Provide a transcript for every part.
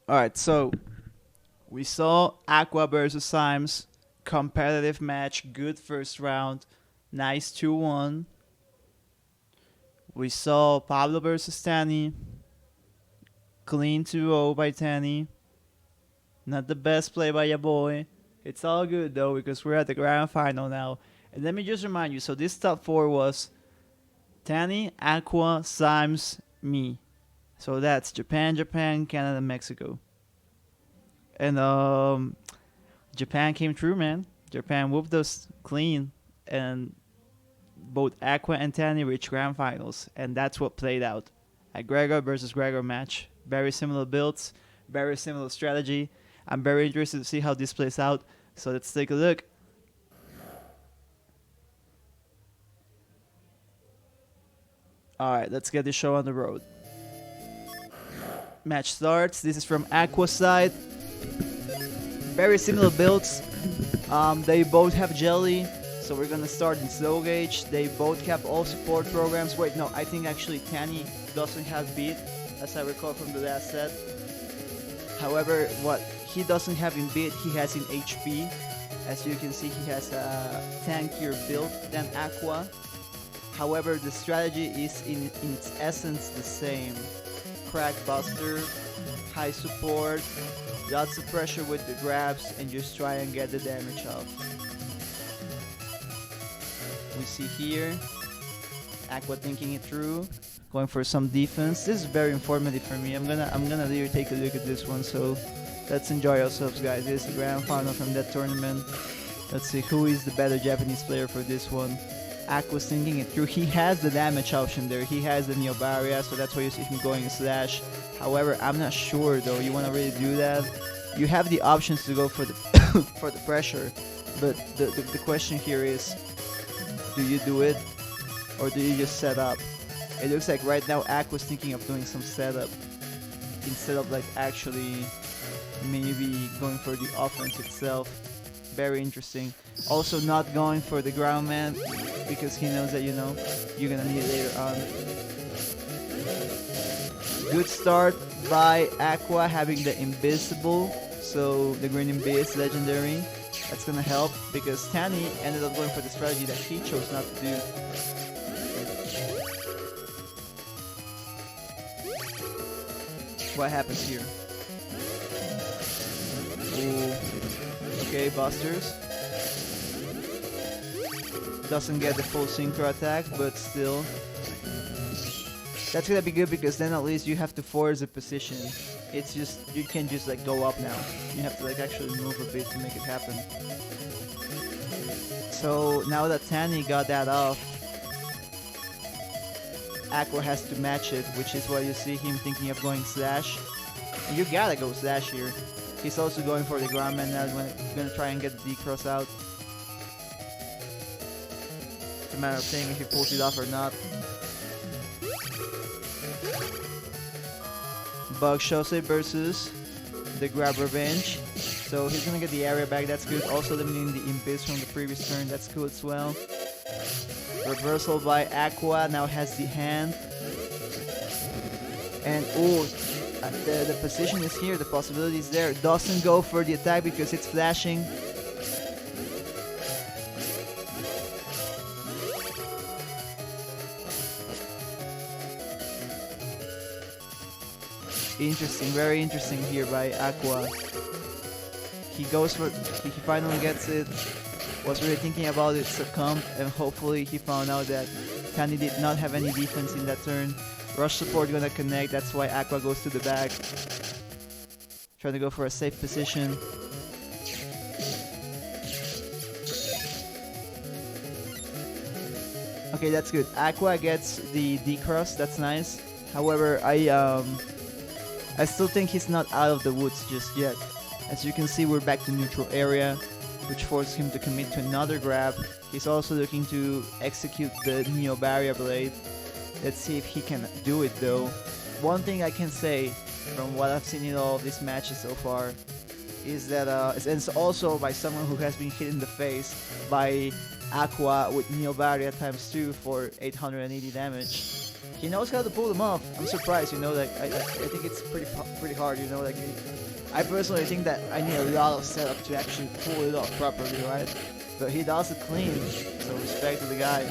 Alright, so we saw Aqua versus Symes. Competitive match, good first round. Nice 2-1. We saw Pablo versus TANI. Clean 2-0 by TANI. Not the best play by your boy. It's all good though because we're at the grand final now. And let me just remind you, so this top 4 was TANI, Aqua, Symes, me. So that's Japan, Canada, Mexico. And Japan came through, man. Japan whooped us clean, and both Aqua and TANI reached grand finals, and that's what played out. A Gregor versus Gregor match. Very similar builds, very similar strategy. I'm very interested to see how this plays out, so let's take a look. Alright, let's get the show on the road. Match starts. This is from Aqua side. Very similar builds. They both have jelly, so we're gonna start in slow gauge. They both have all support programs. Wait, no, I think actually TANI doesn't have beat, as I recall from the last set. However, what he doesn't have in beat, he has in HP. As you can see, he has a tankier build than Aqua. However, the strategy is in its essence the same. Crack Buster, high support, lots of pressure with the grabs, and just try and get the damage off. We see here Aqua thinking it through, going for some defense. This is very informative for me. I'm gonna really take a look at this one. So let's enjoy ourselves, guys. This is the grand final from that tournament. Let's see who is the better Japanese player for this one. Aqua's thinking it through. He has the damage option there. He has the Neo Barrier, so that's why you see him going slash. However, I'm not sure though. You want to really do that? You have the options to go for the for the pressure, but the question here is, do you do it or do you just set up? It looks like right now Aqua's thinking of doing some setup instead of like actually maybe going for the offense itself. Very interesting. Also not going for the ground man because he knows that, you know, you're gonna need it later on. Good start by Aqua having the invisible, so the green invis legendary. That's gonna help because TANI ended up going for the strategy that he chose not to do. What happens here? Ooh. Okay, Busters. Doesn't get the full synchro attack, but still. That's gonna be good because then at least you have to force the position. It's just, you can't just like go up now. You have to like actually move a bit to make it happen. So now that TANI got that off, Aqua has to match it, which is why you see him thinking of going slash. You gotta go slash here. He's also going for the ground man now, he's gonna try and get the D-cross out. It's a matter of saying if he pulls it off or not. Bug Shosei versus the Grab Revenge. So he's gonna get the area back, that's good. Also limiting the Imbiz from the previous turn, that's cool as well. Reversal by Aqua, now has the hand. And oh, the position is here, the possibility is there. Doesn't go for the attack because it's flashing. Interesting, very interesting here by Aqua. He goes for, he finally gets it. Was really thinking about it, succumbed, and hopefully he found out that TANI did not have any defense in that turn. Rush support gonna connect, that's why Aqua goes to the back. Trying to go for a safe position. Okay, that's good. Aqua gets the D-cross, that's nice. However, I still think he's not out of the woods just yet. As you can see, we're back to neutral area, which forces him to commit to another grab. He's also looking to execute the Neo Barrier Blade. Let's see if he can do it though. One thing I can say from what I've seen in all of these matches so far is that, and also by someone who has been hit in the face by Aqua with Neo Barrier ×2 for 880 damage. He knows how to pull them off. I'm surprised, you know, like I think it's pretty hard, you know, like I personally think that I need a lot of setup to actually pull it off properly, right? But he does it clean, so respect to the guy.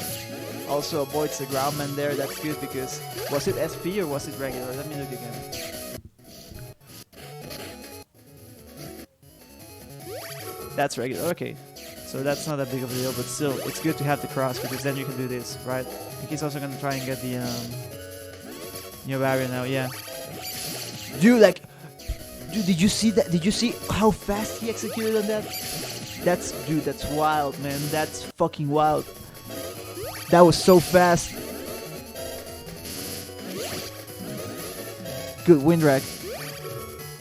Also avoids the groundman there. That's good because was it SP or was it regular? Let me look again. That's regular. Okay. So that's not that big of a deal, but still, it's good to have the cross because then you can do this, right? And he's also gonna try and get the new barrier now, yeah. Dude, like, did you see that? Did you see how fast he executed on that? Dude, that's wild, man. That's fucking wild. That was so fast. Good wind rack.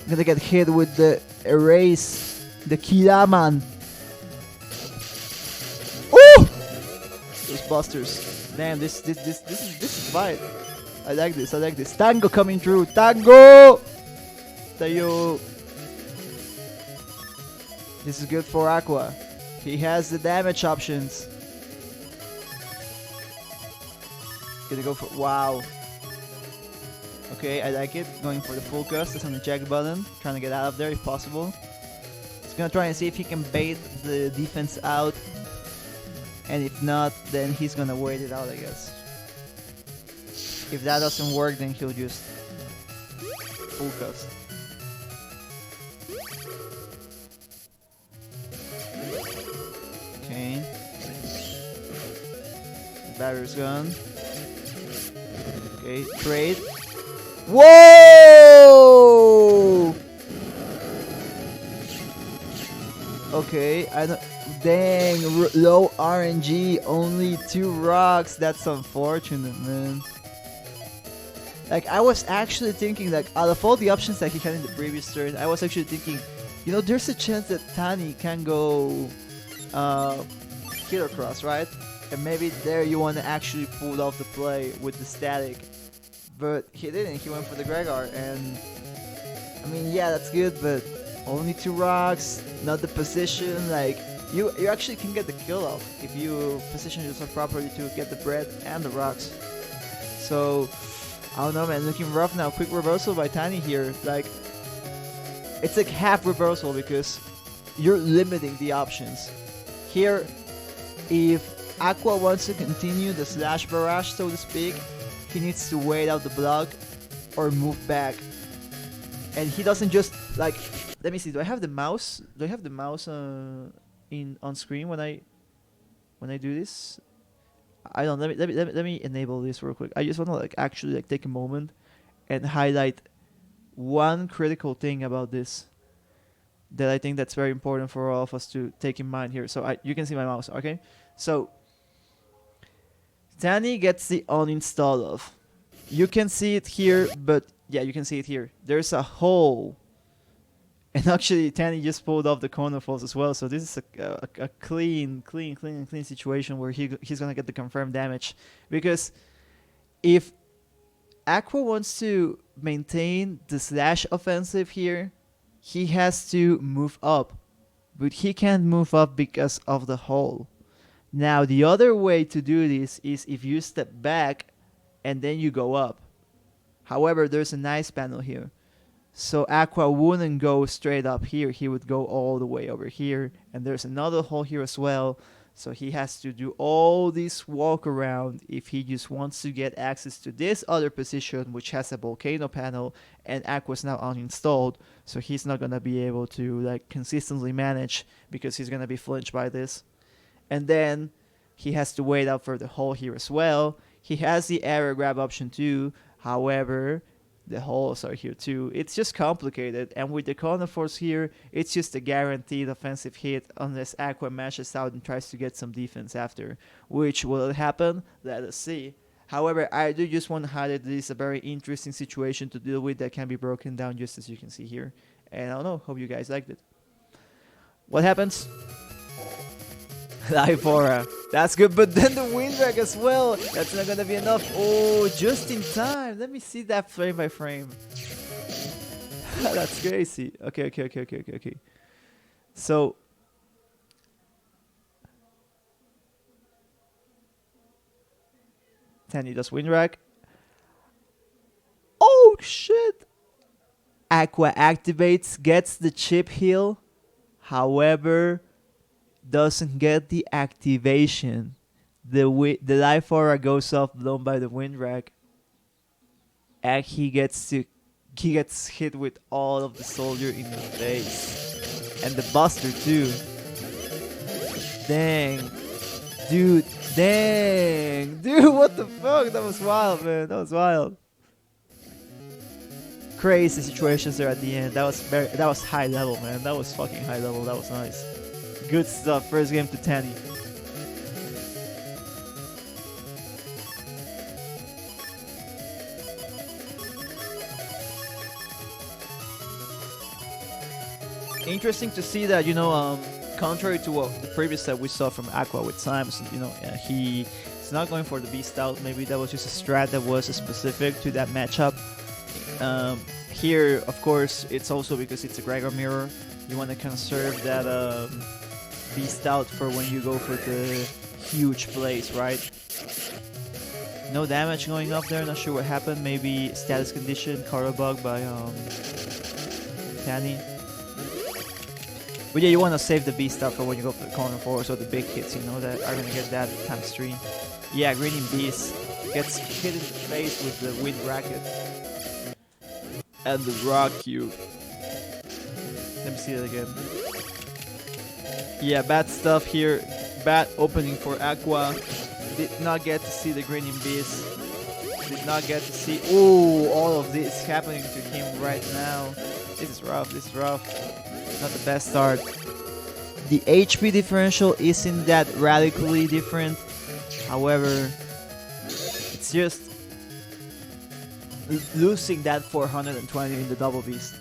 I'm gonna get hit with the erase, the Kiraman. Those busters. Damn, this is fight. I like this. Tango coming through. Tango! Tayo. This is good for Aqua. He has the damage options. Gonna go for wow. Okay, I like it. Going for the full cast. That's on the check button. Trying to get out of there if possible. He's gonna try and see if he can bait the defense out. And if not, then he's gonna wait it out, I guess. If that doesn't work, then he'll just full cast. Okay. The barrier's gone. Okay, trade. Whoa! Okay, I don't. Dang, low RNG, only 2 rocks. That's unfortunate, man. Like, I was actually thinking, like, out of all the options that he had in the previous turn, I was actually thinking, you know, there's a chance that TANI can go Killer Cross, right? And maybe there you want to actually pull off the play with the static. But he didn't, he went for the Gregar, and I mean, yeah, that's good, but only 2 rocks, not the position, like, you actually can get the kill off if you position yourself properly to get the bread and the rocks. So, I don't know, man, looking rough now. Quick reversal by TANI here, like, it's like half reversal because you're limiting the options. Here, if Aqua wants to continue the slash barrage, so to speak, he needs to wait out the block or move back. And he doesn't just, like, let me see, do I have the mouse? Do I have the mouse on screen when I do this? I don't. Let me enable this real quick. I just want to like actually like take a moment and highlight one critical thing about this that I think that's very important for all of us to take in mind here. So you can see my mouse, okay? So TANI gets the uninstall of. You can see it here, but yeah, you can see it here. There's a hole. And actually, TANI just pulled off the corner falls as well. So this is a clean situation where he's gonna get the confirmed damage. Because if Aqua wants to maintain the slash offensive here, he has to move up, but he can't move up because of the hole. Now the other way to do this is if you step back and then you go up. However, there's a nice panel here. So Aqua wouldn't go straight up here, he would go all the way over here, and there's another hole here as well, so he has to do all this walk around if he just wants to get access to this other position which has a volcano panel, and Aqua's now uninstalled, so he's not gonna be able to like consistently manage because he's gonna be flinched by this. And then he has to wait out for the hole here as well. He has the air grab option too, however the holes are here too. It's just complicated, and with the corner force here, it's just a guaranteed offensive hit unless Aqua mashes out and tries to get some defense after. Which will happen? Let us see. However, I do just want to highlight that this is a very interesting situation to deal with that can be broken down just as you can see here. And I don't know, hope you guys liked it. What happens? Live aura. That's good, but then the wind drag as well. That's not gonna be enough. Oh, just in time. Let me see that frame by frame. That's crazy. Okay. So TANI does wind rack. Oh shit! Aqua activates, gets the chip heal, however, doesn't get the activation. The life aura goes off, blown by the wind rack, and he gets hit with all of the soldier in the face, and the buster too. Dang, dude, what the fuck? That was wild, man. That was wild. Crazy situations there at the end. That was high level, man. That was fucking high level. That was nice. Good stuff. First game to TANI. Interesting to see that, contrary to what the previous set we saw from Aqua with Simes, he's not going for the beast out. Maybe that was just a strat that was specific to that matchup. Here, of course, it's also because it's a Gregor mirror. You want to conserve that beast out for when you go for the huge plays, right? No damage going up there. Not sure what happened. Maybe status condition, Kara bug by TANI. But yeah, you want to save the beast out for when you go for the corner fours or the big hits, that are going to get that times 3. Yeah, Green Beast gets hit in the face with the wind racket. And the rock cube. Let me see it again. Yeah, bad stuff here. Bad opening for Aqua. Did not get to see the Green Beast. Did not get to see... Ooh, all of this happening to him right now. This is rough. Not the best start. The HP differential isn't that radically different. However, it's just losing that 420 in the double beast,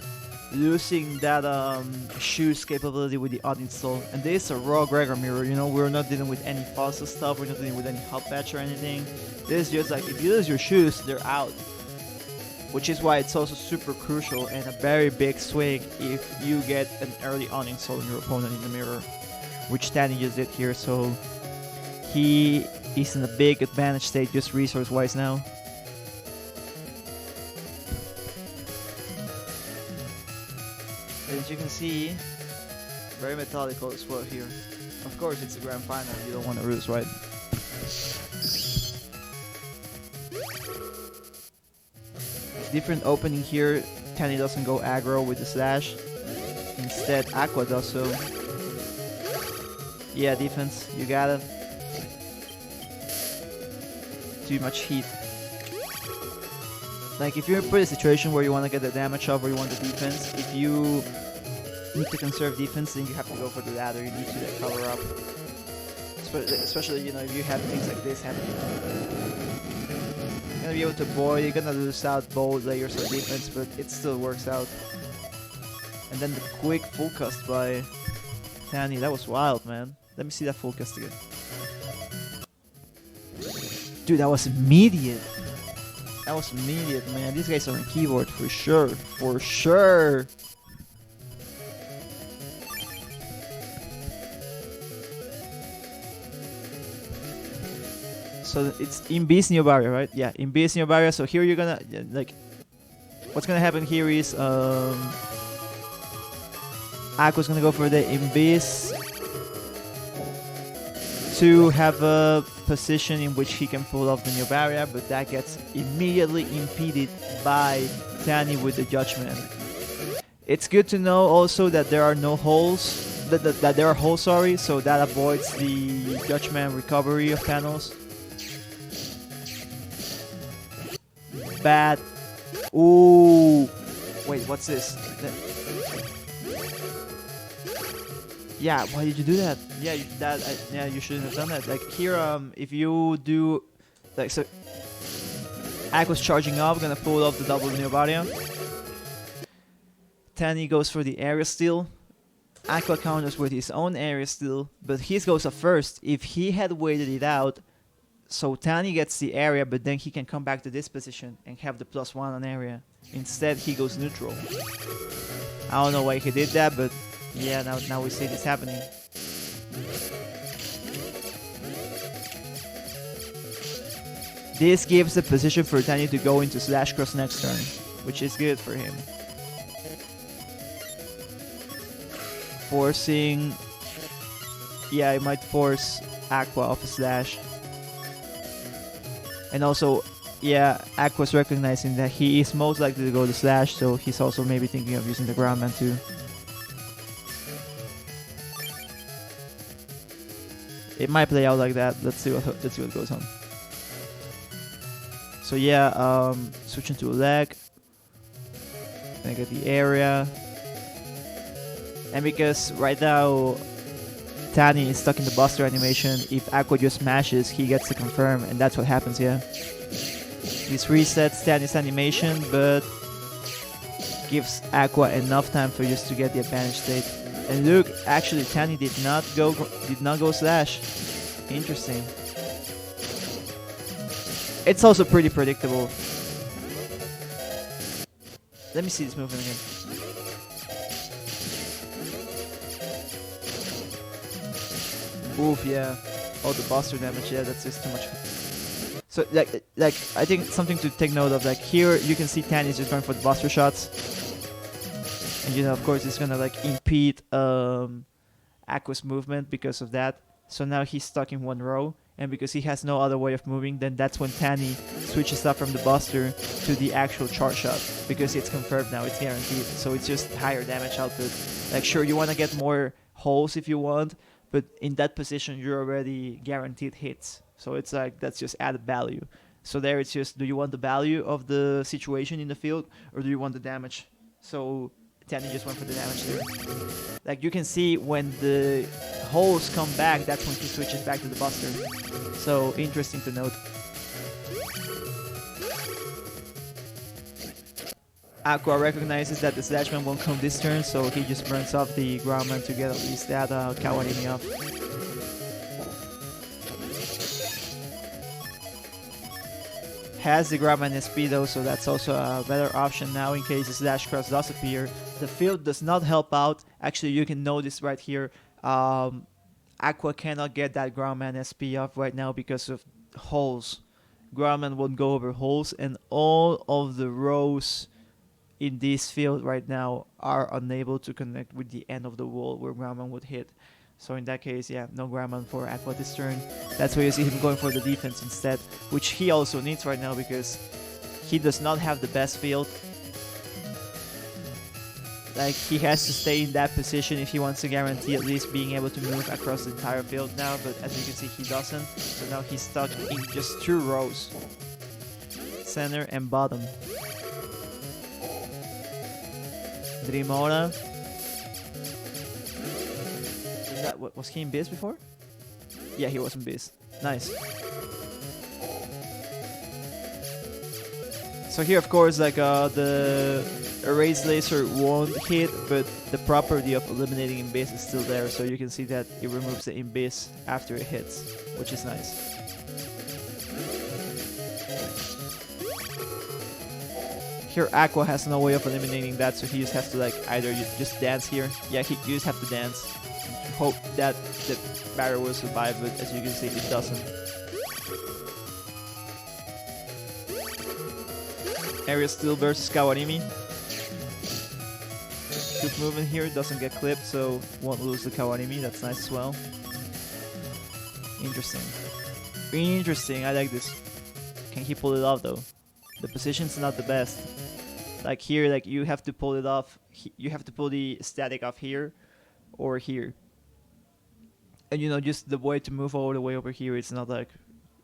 losing that shoes capability with the uninstall, and this is a raw Gregor mirror. We're not dealing with any fossil stuff. We're not dealing with any hot patch or anything. This is just like, if you lose your shoes, they're out. Which is why it's also super crucial and a very big swing if you get an early uninstall on your opponent in the mirror, which TANI just did here. So he is in a big advantage state just resource wise now. As you can see, very methodical as well here. Of course, it's a grand final. You don't want to lose, right? Different opening here. TANI doesn't go aggro with the slash. Instead, Aqua does so. Yeah, defense. You got it. Too much heat. Like, if you're put in a situation where you want to get the damage up or you want the defense, if you need to conserve defense, then you have to go for the ladder. You need to cover up. Especially, if you have things like this happening. You're gonna be able to avoid, you're gonna lose out both layers of defense, but it still works out. And then the quick full cast by TANI, that was wild, man. Let me see that full cast again. Dude, that was immediate. That was immediate, man. These guys are on keyboard for sure. For sure. So it's in Beast Neo Barrier, right? Yeah, in Beast Neo Barrier. So here you're gonna, what's gonna happen here is, Aqua's gonna go for the Invis to have a position in which he can pull off the Neo Barrier, but that gets immediately impeded by TANI with the Judgment. It's good to know also that there are no holes, that there are holes, sorry, so that avoids the Judgment recovery of panels. Bad. Ooh. Wait, what's this? Yeah, why did you do that? Yeah, you shouldn't have done that. Like here, if you do, like, so, Aqua's charging up, gonna pull off the double Neo Barrier. TANI goes for the area steal. Aqua counters with his own area steal, but his goes up first. If he had waited it out, so TANI gets the area, but then he can come back to this position and have the +1 on area. Instead, he goes neutral. I don't know why he did that, but yeah, now we see this happening. This gives the position for TANI to go into slash cross next turn, which is good for him. Forcing... Yeah, it might force Aqua off a slash. And also, yeah, Aqua's recognizing that he is most likely to go to slash, so he's also maybe thinking of using the Groundman too. It might play out like that. Let's see what goes on. So yeah, switching to a leg. Gonna get the area. And because right now TANI is stuck in the Buster animation, if Aqua just smashes, he gets to confirm, and that's what happens, yeah. This resets TANI's animation, but gives Aqua enough time for just to get the advantage state. And look, actually TANI did not go slash. Interesting. It's also pretty predictable. Let me see this movement again. Oof, yeah. Oh, the Buster damage, yeah, that's just too much. So, like, I think something to take note of, like, here you can see TANI is just going for the Buster shots. And, you know, of course, it's gonna, like, impede Aqua's movement because of that. So now he's stuck in one row. And because he has no other way of moving, then that's when TANI switches up from the Buster to the actual charge shot. Because it's confirmed now, it's guaranteed. So it's just higher damage output. Like, sure, you want to get more holes if you want, but in that position, you're already guaranteed hits. So it's like, that's just added value. So there it's just, do you want the value of the situation in the field, or do you want the damage? So TANI just went for the damage there. Like, you can see when the holes come back, that's when he switches back to the Buster. So interesting to note. Aqua recognizes that the Slashman won't come this turn, so he just burns off the Groundman to get at least that Kawanimi off. Has the Groundman SP though, so that's also a better option now in case the Slash Cross does appear. The field does not help out. Actually, you can notice right here, Aqua cannot get that Groundman SP off right now because of holes. Groundman won't go over holes, and all of the rows in this field right now are unable to connect with the end of the wall where Groundman would hit. So in that case, yeah, no Groundman for Aqua this turn. That's why you see him going for the defense instead, which he also needs right now because he does not have the best field. Like, he has to stay in that position if he wants to guarantee at least being able to move across the entire field now, but as you can see, he doesn't. So now he's stuck in just 2 rows. Center and bottom. Dreamora. Was he in Biz before? Yeah, he was in Biz. Nice. So here, of course, like the Erase Laser won't hit, but the property of eliminating Invis is still there, so you can see that it removes the Invis after it hits, which is nice. Here Aqua has no way of eliminating that, so he just has to like either just dance here. Yeah, you just have to dance. Hope that the barrier will survive, but as you can see, it doesn't. Area Steel versus Kawarimi. Good movement here, doesn't get clipped, so won't lose the Kawarimi. That's nice as well. Interesting. Interesting, I like this. Can he pull it off though? The position's not the best. Like here, like you have to pull it off. You have to pull the static off here or here. And you know, just the way to move all the way over here, it's not like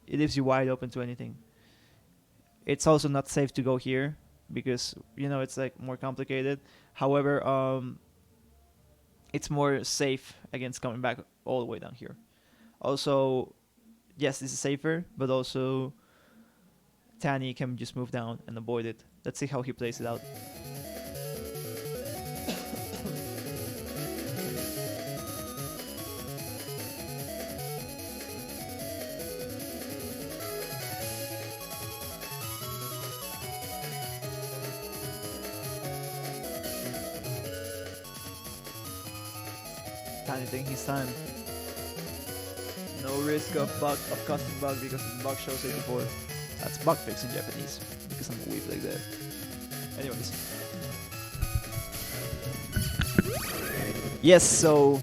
it leaves you wide open to anything. It's also not safe to go here because you know it's like more complicated. However, it's more safe against coming back all the way down here. Also, yes, this is safer, but also TANI can just move down and avoid it. Let's see how he plays it out. TANI taking his time. No risk of costing bug because the bug shows 84. That's bug fix in Japanese because I'm a weeb like that. Anyways. Yes, so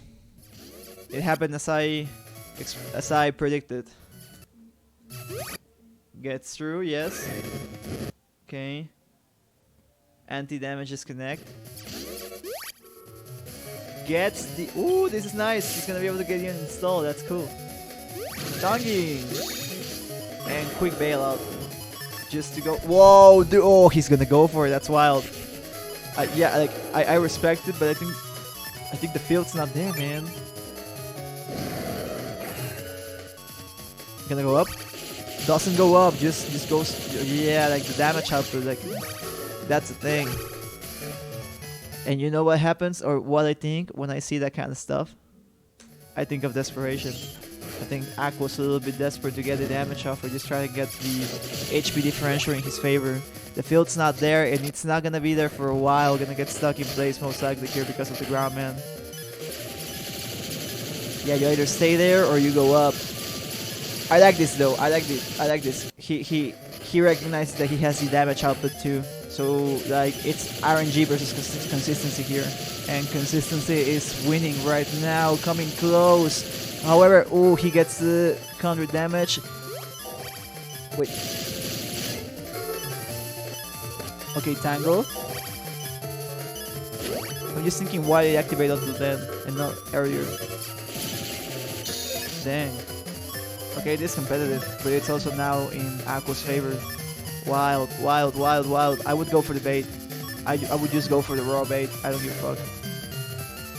it happened as I predicted. Gets through, yes. Okay. Anti-damage disconnect. Gets the... Ooh, this is nice. He's gonna be able to get you installed. That's cool. Donging. And quick bailout. Just to go... Whoa, dude. Oh, he's gonna go for it. That's wild. Yeah, like, I respect it, but I think the field's not there, man. Gonna go up. Doesn't go up, just goes... Yeah, like the damage output, like... That's the thing. And you know what happens, or what I think when I see that kind of stuff? I think of desperation. I think Aqua's a little bit desperate to get the damage off, or just trying to get the HP differential in his favor. The field's not there, and it's not gonna be there for a while. Gonna get stuck in place most likely here because of the ground man. Yeah, you either stay there or you go up. I like this though. I like this. He recognizes that he has the damage output too. So like it's RNG versus consistency here, and consistency is winning right now, coming close. However, oh, he gets the counter damage. Wait. Okay, Tango. I'm just thinking why they activated until then and not earlier. Dang. Okay, it is competitive, but it's also now in Aqua's favor. Wild, wild, wild, wild. I would go for the bait. I would just go for the raw bait. I don't give a fuck.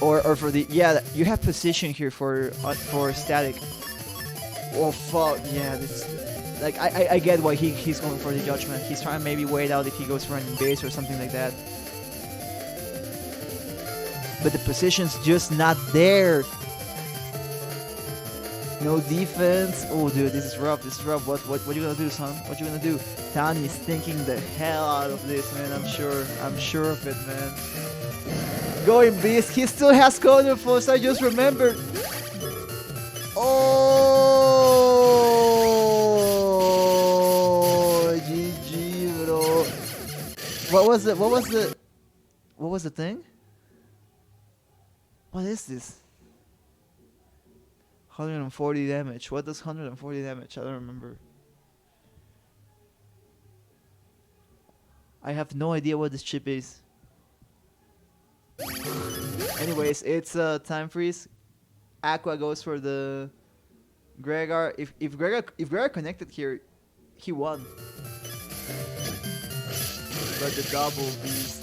Or for the... Yeah, you have position here for static. Oh, fuck. Yeah, this... Like, I get why he's going for the judgment. He's trying to maybe wait out if he goes running base or something like that. But the position's just not there. No defense. Oh, dude, this is rough. This is rough. What you gonna do, son? What you gonna do? TANI is thinking the hell out of this, man. I'm sure. I'm sure of it, man. Going beast. He still has counter force. I just remembered. Oh, GG, bro. What was it? What was the thing? What is this? 140 damage. What does 140 damage? I don't remember. I have no idea what this chip is. Anyways, it's time freeze. Aqua goes for the Gregor. If Gregor connected here, he won. But the double beast.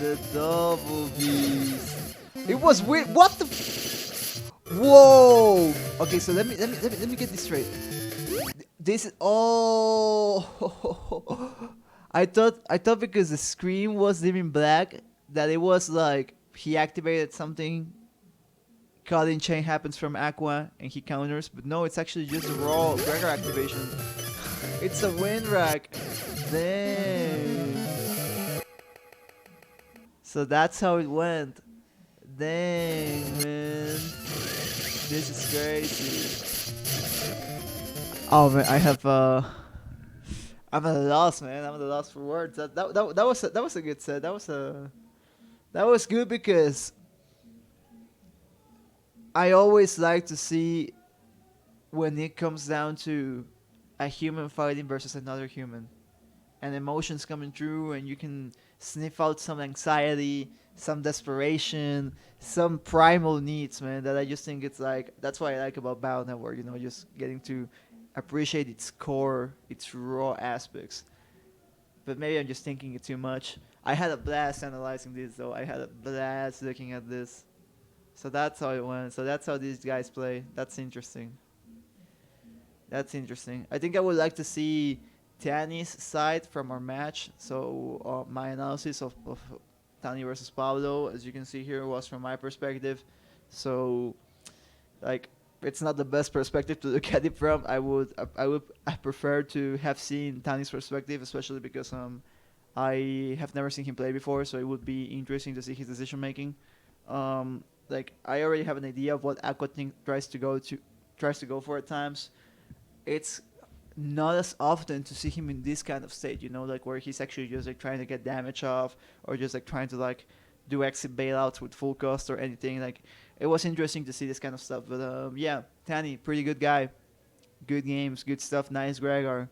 The double beast. It was weird. What the? Whoa! Okay, so let me get this straight. This is... Oh, I thought because the screen was leaving black that it was like he activated something. Calling chain happens from Aqua and he counters, but no, it's actually just a raw Gregor activation. It's a wind rack. Dang. So that's how it went. Dang, man. This is crazy. Oh man, I'm at a loss, man. I'm at a loss for words. That was a good set. That was good because I always like to see when it comes down to a human fighting versus another human, and emotions coming through, and you can sniff out some anxiety, some desperation, some primal needs, man, that I just think it's like, that's what I like about Battle Network, you know, just getting to appreciate its core, its raw aspects. But maybe I'm just thinking it too much. I had a blast analyzing this, though. I had a blast looking at this. So that's how it went. So that's how these guys play. That's interesting. That's interesting. I think I would like to see TANI's side from our match. So my analysis of TANI versus Pablo, as you can see here, was from my perspective. So, like, it's not the best perspective to look at it from. I prefer to have seen TANI's perspective, especially because I have never seen him play before. So it would be interesting to see his decision making. Like, I already have an idea of what Aqua tries to go for at times. It's not as often to see him in this kind of state, like where he's actually just like trying to get damage off, or just like trying to like do exit bailouts with full cost or anything. Like it was interesting to see this kind of stuff. But yeah, TANI, pretty good guy, good games, good stuff. Nice Gregor.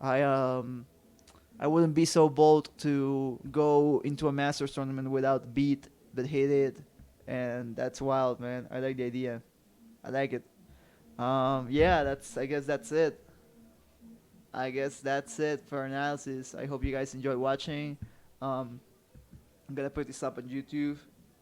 I wouldn't be so bold to go into a Masters tournament without beat, but hit it, and that's wild, man. I like the idea. I like it. Yeah, that's. I guess that's it. I guess that's it for analysis. I hope you guys enjoyed watching. Um, I'm gonna put this up on YouTube,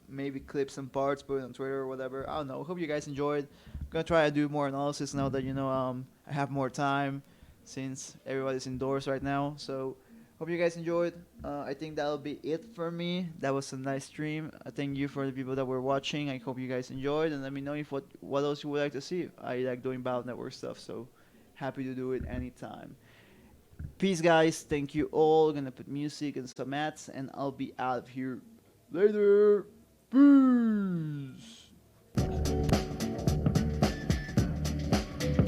maybe clip some parts, put it on Twitter or whatever. I don't know. Hope you guys enjoyed. I'm gonna try to do more analysis now that I have more time, since everybody's indoors right now. So hope you guys enjoyed. I think that'll be it for me. That was a nice stream. I thank you for the people that were watching. I hope you guys enjoyed, and let me know if what else you would like to see. I like doing Battle Network stuff, so happy to do it anytime. Peace, guys. Thank you all. Gonna put music and some ads, and I'll be out of here later.